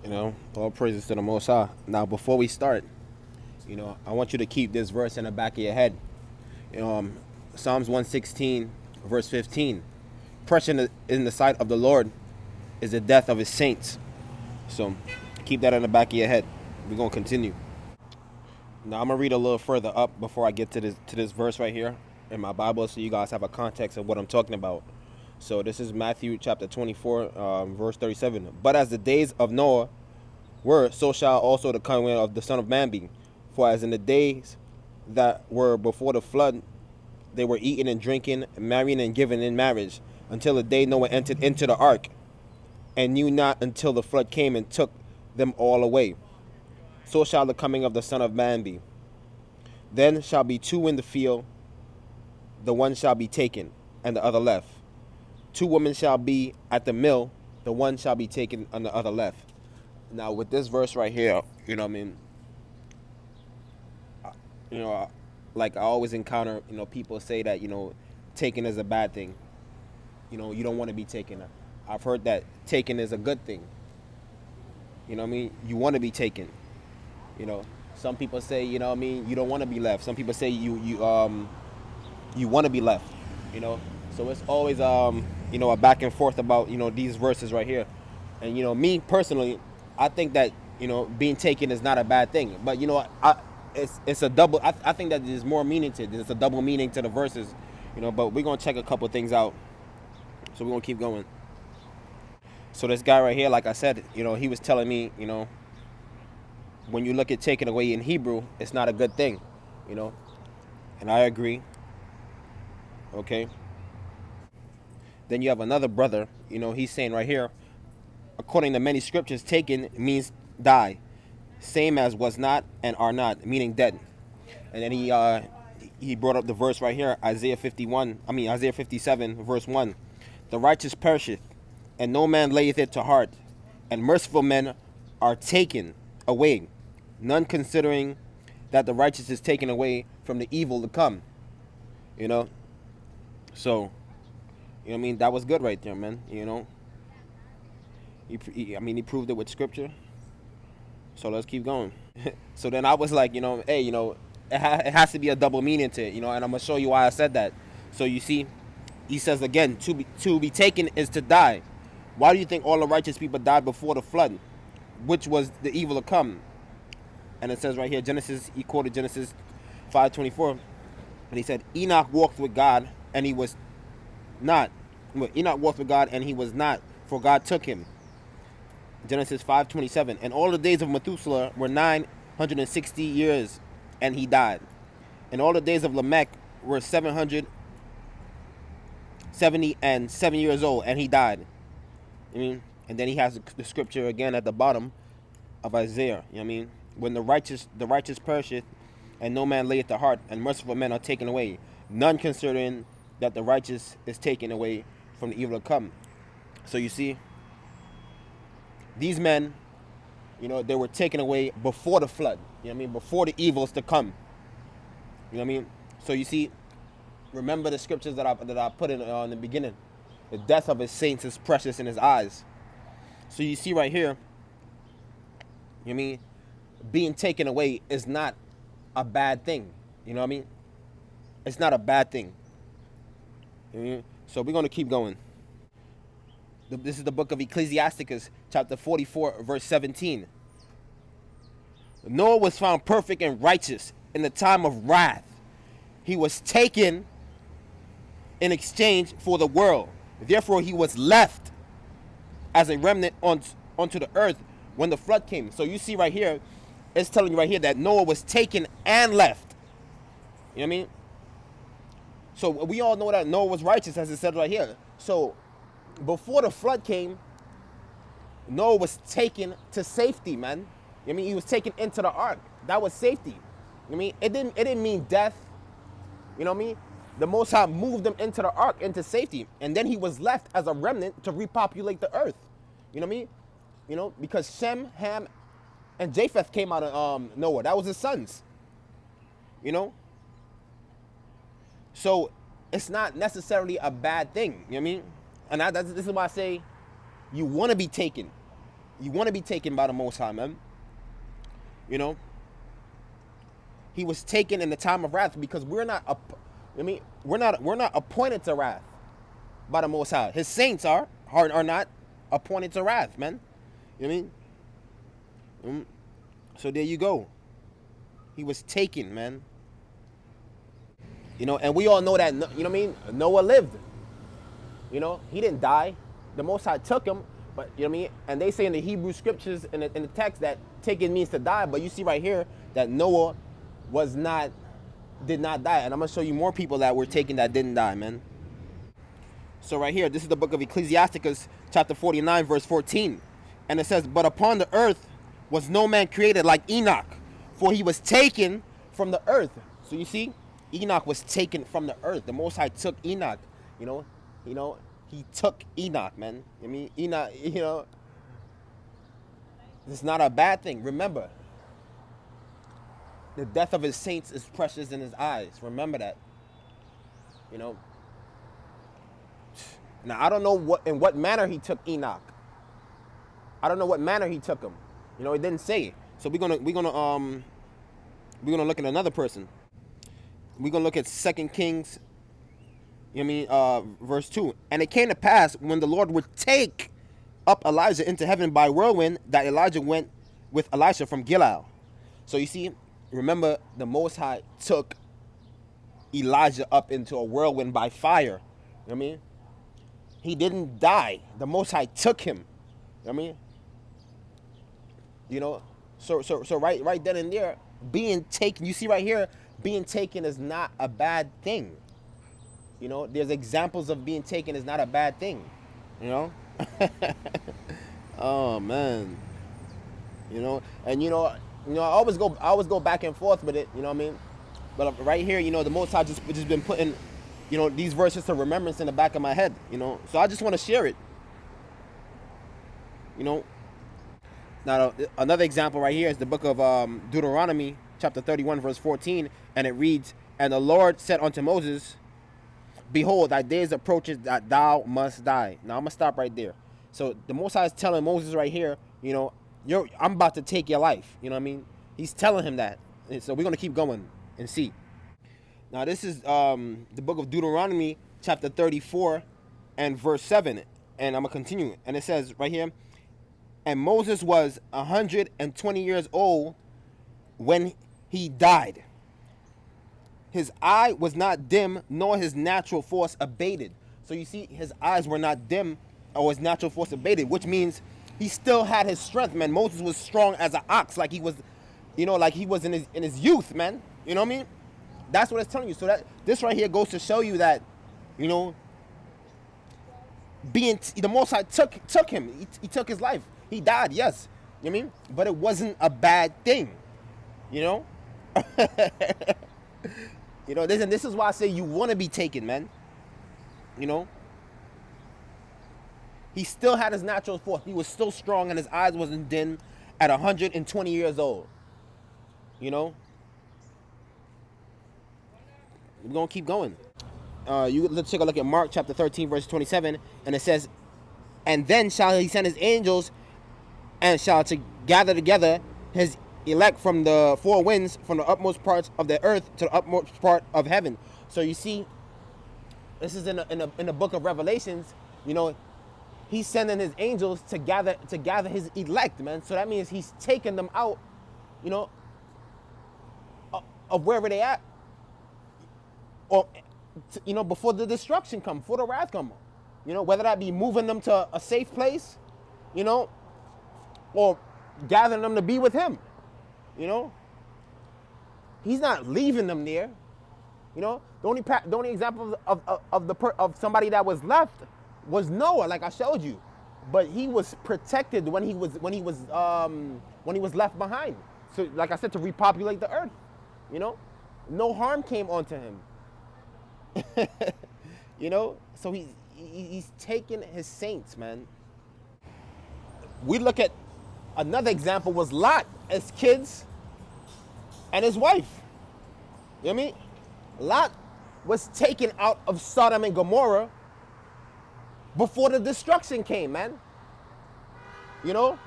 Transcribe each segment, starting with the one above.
All praises to the Most High. Now, before we start, I want you to keep this verse in the back of your head. Um, Psalms 116, verse 15. Pressure in the sight of the Lord is the death of his saints. So, keep that in the back of your head. We're going to continue. Now, I'm going to read a little further up before I get to this verse right here in my Bible so you guys have a context of what I'm talking about. So, this is Matthew chapter 24, verse 37. But as the days of Noah were, so shall also the coming of the Son of Man be. For as in the days that were before the flood, they were eating and drinking, marrying and giving in marriage, until the day Noah entered into the ark, and knew not until the flood came and took them all away. So shall the coming of the Son of Man be. Then shall be two in the field, the one shall be taken, and the other left. Two women shall be at the mill, the one shall be taken, and the other left. Now, with this verse right here, you know, like I always encounter, people say that, taking is a bad thing. You don't want to be taken. I've heard that taking is a good thing. You want to be taken. You know, some people say, you don't want to be left. Some people say you want to be left. So it's always a back and forth about these verses right here. And me personally, I think that being taken is not a bad thing. But it's a double. I think that there's more meaning to it. There's a double meaning to the verses. But we're gonna check a couple things out. So we're gonna keep going. So this guy right here, like I said, he was telling me, when you look at taken away in Hebrew, it's not a good thing, and I agree. Okay. Then you have another brother, he's saying right here, according to many scriptures, taken means die, same as was not and are not, meaning dead. And then he brought up the verse right here, Isaiah 57, verse 1. The righteous perisheth, and no man layeth it to heart, and merciful men are taken away, none considering that the righteous is taken away from the evil to come. So, that was good right there, man. He proved it with scripture. So let's keep going. So then I was like, hey, it has to be a double meaning to it, and I'm gonna show you why I said that. So you see, he says again, to be taken is to die. Why do you think all the righteous people died before the flood, which was the evil to come? And it says right here, he quoted Genesis 5:24, and he said, Enoch walked with God, and he was not. Enoch walked with God, and he was not, for God took him. Genesis 5:27, and all the days of Methuselah were 960 years, and he died. And all the days of Lamech were 777 years old, and he died. And then he has the scripture again at the bottom of Isaiah. When the righteous perisheth, and no man layeth the heart, and merciful men are taken away, none considering that the righteous is taken away from the evil to come. So you see, these men, they were taken away before the flood. Before the evils to come. So you see, remember the scriptures that I put in the beginning. The death of his saints is precious in his eyes. So you see right here, being taken away is not a bad thing. It's not a bad thing. So we're going to keep going. This is the book of Ecclesiasticus, chapter 44, verse 17. Noah was found perfect and righteous in the time of wrath. He was taken in exchange for the world. Therefore, he was left as a remnant onto the earth when the flood came. So you see right here, it's telling you right here that Noah was taken and left. So we all know that Noah was righteous, as it said right here. So before the flood came, Noah was taken to safety, man. He was taken into the ark. That was safety. It didn't mean death. The Most High moved them into the ark, into safety, and then he was left as a remnant to repopulate the earth. Because Shem, Ham, and Japheth came out of Noah. That was his sons. So it's not necessarily a bad thing. And this is why I say you want to be taken. You want to be taken by the Most High, man. You know, he was taken in the time of wrath because we're not appointed to wrath by the Most High. His saints are not appointed to wrath, man. You know what I mean? So there you go. He was taken, man. You know, and we all know that, you know what I mean? Noah lived. You know, he didn't die. The Most High took him, but, you know what I mean? And they say in the Hebrew scriptures, in the text, that taken means to die, but you see right here that Noah did not die. And I'm going to show you more people that were taken that didn't die, man. So right here, this is the book of Ecclesiasticus, chapter 49, verse 14. And it says, but upon the earth was no man created like Enoch, for he was taken from the earth. So you see, Enoch was taken from the earth. The Most High took Enoch, you know, he took Enoch, man. I mean, Enoch, you know, it's not a bad thing. Remember, the death of his saints is precious in his eyes. Remember that, you know. Now, I don't know in what manner he took Enoch. I don't know what manner he took him. You know, it didn't say. So we're gonna look at another person. We're gonna look at 2 Kings, you know what I mean, verse 2. And it came to pass when the Lord would take up Elijah into heaven by whirlwind, that Elijah went with Elisha from Gilgal. So you see, remember, the Most High took Elijah up into a whirlwind by fire. You know what I mean? He didn't die. The Most High took him. You know what I mean? You know, so right then and there, being taken, you see right here, being taken is not a bad thing. You know, there's examples of being taken is not a bad thing. You know? Oh man. You know, and you know, I always go back and forth with it, you know what I mean? But right here, you know, the Most High just been putting, you know, these verses to remembrance in the back of my head, you know. So I just want to share it. You know. Now another example right here is the book of Deuteronomy, chapter 31, verse 14, and it reads, and the Lord said unto Moses, behold, thy days approaches that thou must die. Now I'm gonna stop right there. So the Most High is telling Moses right here, you know, I'm about to take your life. You know what I mean? He's telling him that. And so we're gonna keep going and see. Now this is the book of Deuteronomy, chapter 34, and verse 7, and I'm gonna continue. And it says right here, and Moses was 120 years old when he died. His eye was not dim, nor his natural force abated. So you see, his eyes were not dim, or his natural force abated, which means he still had his strength, man. Moses was strong as an ox, like he was, you know, like he was in his youth, man. You know what I mean? That's what it's telling you. So that this right here goes to show you that, you know, the Most High took him. He took his life. He died, yes. You know what I mean? But it wasn't a bad thing. You know? You know, this is why I say you want to be taken, man. You know? He still had his natural force. He was still strong and his eyes wasn't dim at 120 years old. You know? We're going to keep going. Let's take a look at Mark chapter 13, verse 27. And it says, and then shall he send his angels and shall gather together his elect from the four winds, from the utmost parts of the earth to the utmost part of heaven. So you see, this is in the book of Revelations. You know, he's sending his angels to gather his elect, man. So that means he's taking them out, you know, of wherever they at, or you know, before the destruction come, before the wrath come. You know, whether that be moving them to a safe place, you know, or gathering them to be with him. You know, he's not leaving them there. You know, the only example of somebody that was left was Noah, like I showed you, but he was protected when he was left behind. So, like I said, to repopulate the earth. You know, no harm came onto him. You know, so he's taking his saints, man. We look at another example was Lot as kids and his wife. You know what I mean? Lot was taken out of Sodom and Gomorrah before the destruction came, man. You know,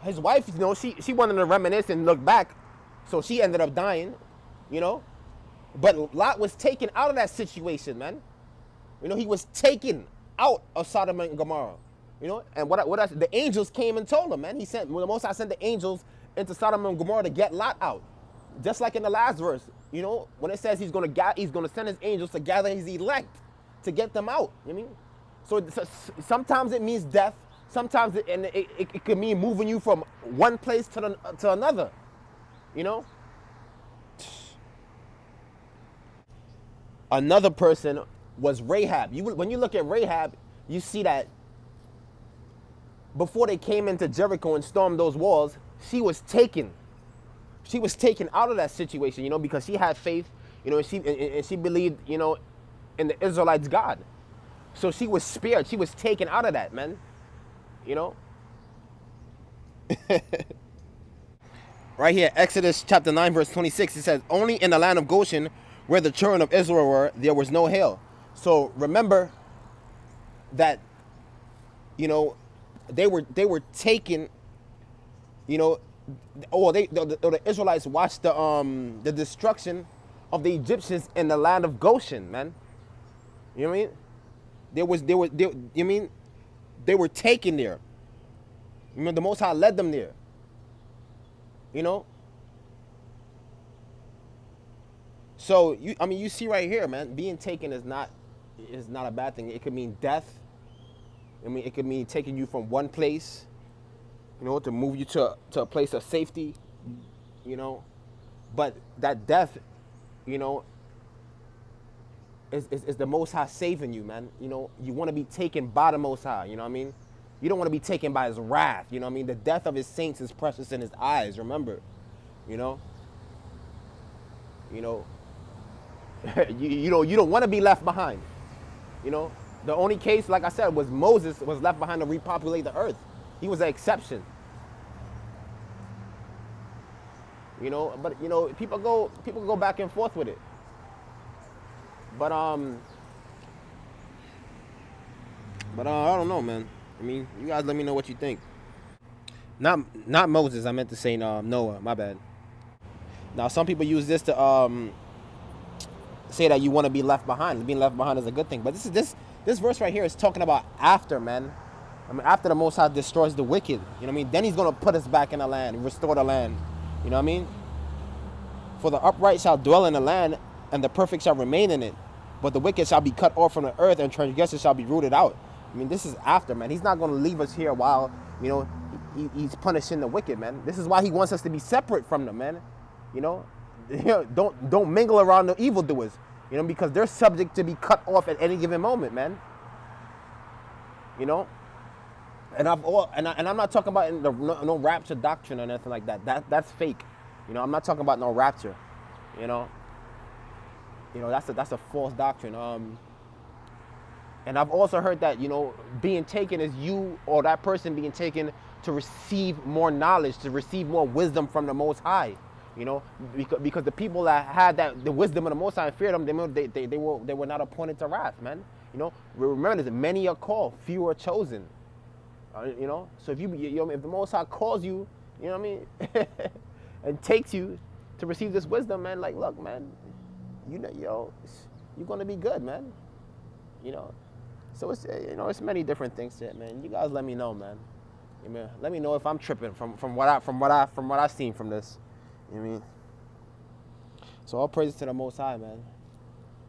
His wife, she wanted to reminisce and look back, so she ended up dying, you know. But Lot was taken out of that situation, man. He was taken out of Sodom and Gomorrah, And the angels came and told him, man. The Most High sent the angels into Sodom and Gomorrah to get Lot out, just like in the last verse, when it says he's gonna send his angels to gather his elect to get them out. So sometimes it means death. Sometimes it could mean moving you from one place to another, Another person was Rahab. When you look at Rahab, you see that before they came into Jericho and stormed those walls, she was taken. She was taken out of that situation, because she had faith, and she believed, in the Israelites' God. So she was spared. She was taken out of that, man. Right here, Exodus chapter 9, verse 26, it says, only in the land of Goshen, where the children of Israel were, there was no hail. So remember that, they were taken, the Israelites watched the destruction of the Egyptians in the land of Goshen, man. You know what I mean? They were taken there. The Most High led them there. So you see right here, man, being taken is not a bad thing. It could mean death. It could mean taking you from one place, to move you to a place of safety, But that death, is the Most High saving you, man. You want to be taken by the Most High, you know what I mean? You don't want to be taken by his wrath, you know what I mean? The death of his saints is precious in his eyes, remember, you don't want to be left behind, The only case, like I said, was Moses was left behind to repopulate the earth. He was an exception. But people go back and forth with it. But I don't know, man. You guys let me know what you think. Not Moses. I meant to say Noah. My bad. Now some people use this to say that you want to be left behind. Being left behind is a good thing. But this verse right here is talking about after, man. After the Most High destroys the wicked. Then he's gonna put us back in the land, restore the land. You know what I mean? For the upright shall dwell in the land, and the perfect shall remain in it. But the wicked shall be cut off from the earth, and transgressors shall be rooted out. This is after, man. He's not going to leave us here while, he's punishing the wicked, man. This is why he wants us to be separate from them, man. Don't mingle around the evildoers, because they're subject to be cut off at any given moment, man. And I'm not talking about no rapture doctrine or anything like that. That's fake. I'm not talking about no rapture. That's a false doctrine. And I've also heard that, being taken is you or that person being taken to receive more knowledge, to receive more wisdom from the Most High. Because the people that had the wisdom of the Most High and feared Him, they were not appointed to wrath, man. Remember this: many are called, few are chosen. So if if the Most High calls you, and takes you to receive this wisdom, man, like, look, man, you're gonna be good, man. So it's it's many different things to it, man. You guys let me know, man. Let me know if I'm tripping from what I've seen from this. So all praises to the Most High, man.